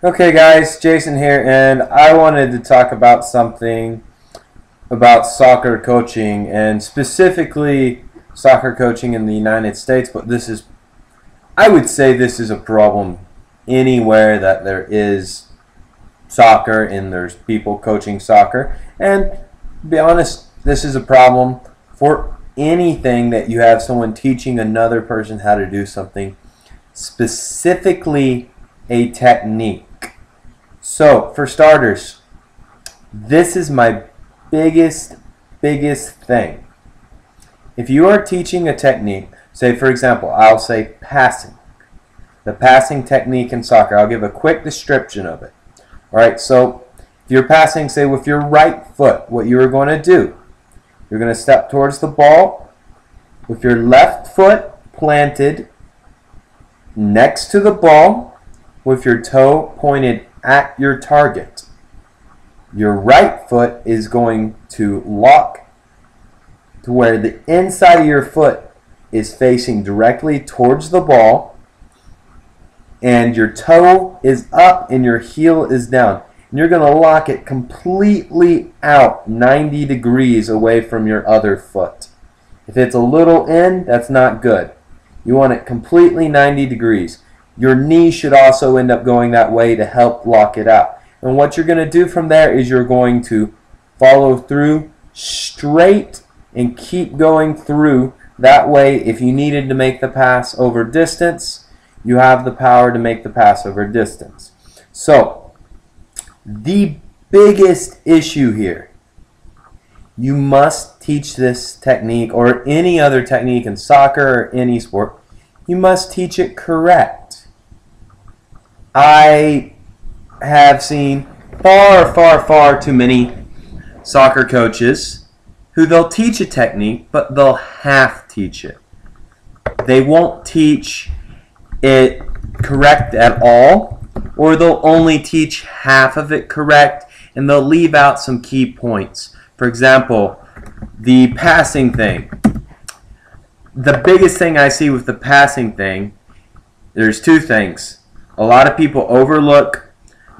Okay guys, Jason here, and I wanted to talk about something about soccer coaching, and specifically soccer coaching in the United States, but I would say this is a problem anywhere that there is soccer and there's people coaching soccer. And to be honest, this is a problem for anything that you have someone teaching another person how to do something, specifically a technique. So, for starters, this is my biggest thing. If you are teaching a technique, say for example, I'll say passing. The passing technique in soccer, I'll give a quick description of it. Alright, so if you're passing, say with your right foot, what you are going to do, you're going to step towards the ball with your left foot planted next to the ball with your toe pointed at your target. Your right foot is going to lock to where the inside of your foot is facing directly towards the ball, and your toe is up and your heel is down. And you're going to lock it completely out 90 degrees away from your other foot. If it's a little in, that's not good. You want it completely 90 degrees. Your knee should also end up going that way to help lock it out. And what you're going to do from there is you're going to follow through straight and keep going through. That way, if you needed to make the pass over distance, you have the power to make the pass over distance. So, the biggest issue here, you must teach this technique or any other technique in soccer or any sport, you must teach it correct. I have seen far too many soccer coaches who they'll teach a technique, but they'll half teach it. They won't teach it correct at all, or they'll only teach half of it correct, and they'll leave out some key points. For example, the passing thing. The biggest thing I see with the passing thing, there's two things. A lot of people overlook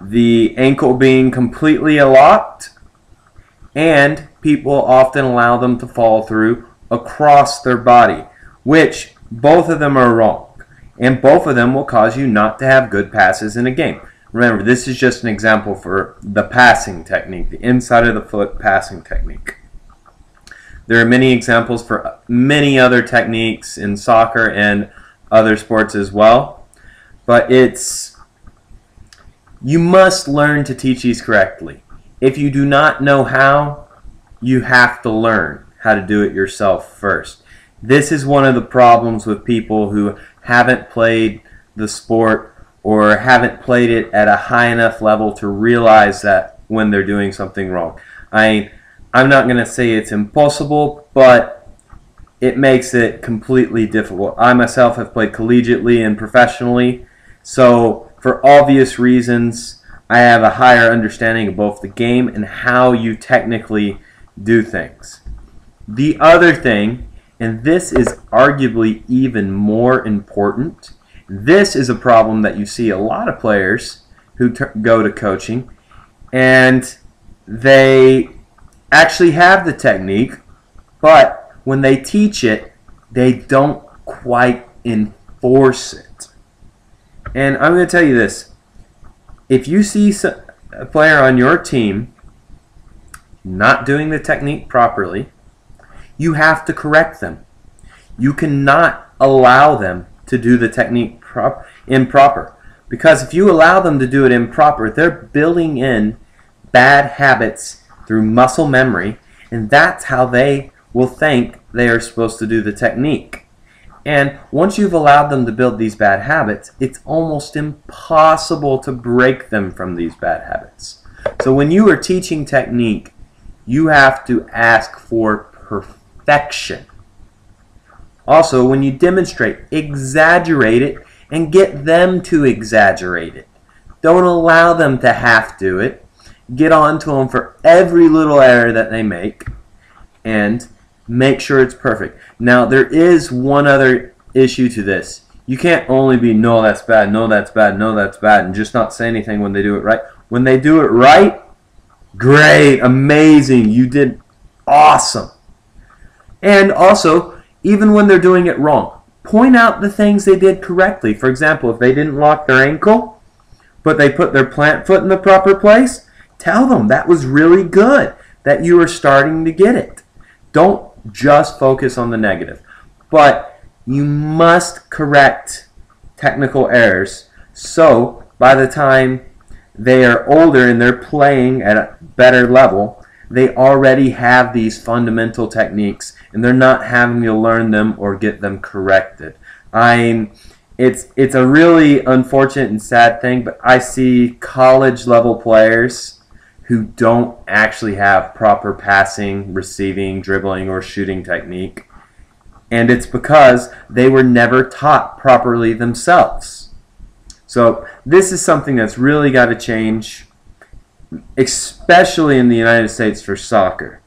the ankle being completely locked, and people often allow them to fall through across their body, which both of them are wrong, and both of them will cause you not to have good passes in a game. Remember, this is just an example for the passing technique, the inside of the foot passing technique. There are many examples for many other techniques in soccer and other sports as well. But you must learn to teach these correctly. If you do not know how, you have to learn how to do it yourself first. This is one of the problems with people who haven't played the sport or haven't played it at a high enough level to realize that when they're doing something wrong. I'm not going to say it's impossible, but it makes it completely difficult. I myself have played collegiately and professionally, so for obvious reasons, I have a higher understanding of both the game and how you technically do things. The other thing, and this is arguably even more important, this is a problem that you see a lot of players who go to coaching, and they actually have the technique, but when they teach it, they don't quite enforce it. And I'm going to tell you this. If you see a player on your team not doing the technique properly, you have to correct them. You cannot allow them to do the technique improper. Because if you allow them to do it improper, they're building in bad habits through muscle memory, and that's how they will think they are supposed to do the technique. And once you've allowed them to build these bad habits, it's almost impossible to break them from these bad habits. So when you are teaching technique, you have to ask for perfection. Also, when you demonstrate, exaggerate it and get them to exaggerate it. Don't allow them to half do it. Get on to them for every little error that they make and make sure it's perfect. Now, there is one other issue to this. You can't only be, no, that's bad, no, that's bad, no, that's bad, and just not say anything when they do it right. When they do it right, great, amazing, you did awesome. And also, even when they're doing it wrong, point out the things they did correctly. For example, if they didn't lock their ankle, but they put their plant foot in the proper place, tell them that was really good, that you are starting to get it. Don't just focus on the negative. But you must correct technical errors so by the time they are older and they're playing at a better level, they already have these fundamental techniques and they're not having to learn them or get them corrected. It's a really unfortunate and sad thing, but I see college level players who don't actually have proper passing, receiving, dribbling, or shooting technique. And it's because they were never taught properly themselves. So this is something that's really got to change, especially in the United States for soccer.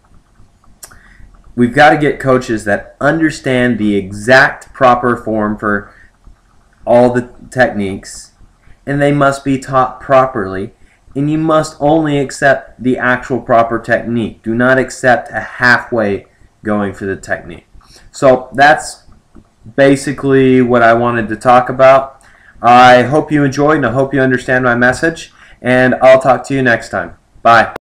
We've got to get coaches that understand the exact proper form for all the techniques, and they must be taught properly, and you must only accept the actual proper technique. Do not accept a halfway going for the technique. So that's basically what I wanted to talk about. I hope you enjoyed and I hope you understand my message, and I'll talk to you next time. Bye.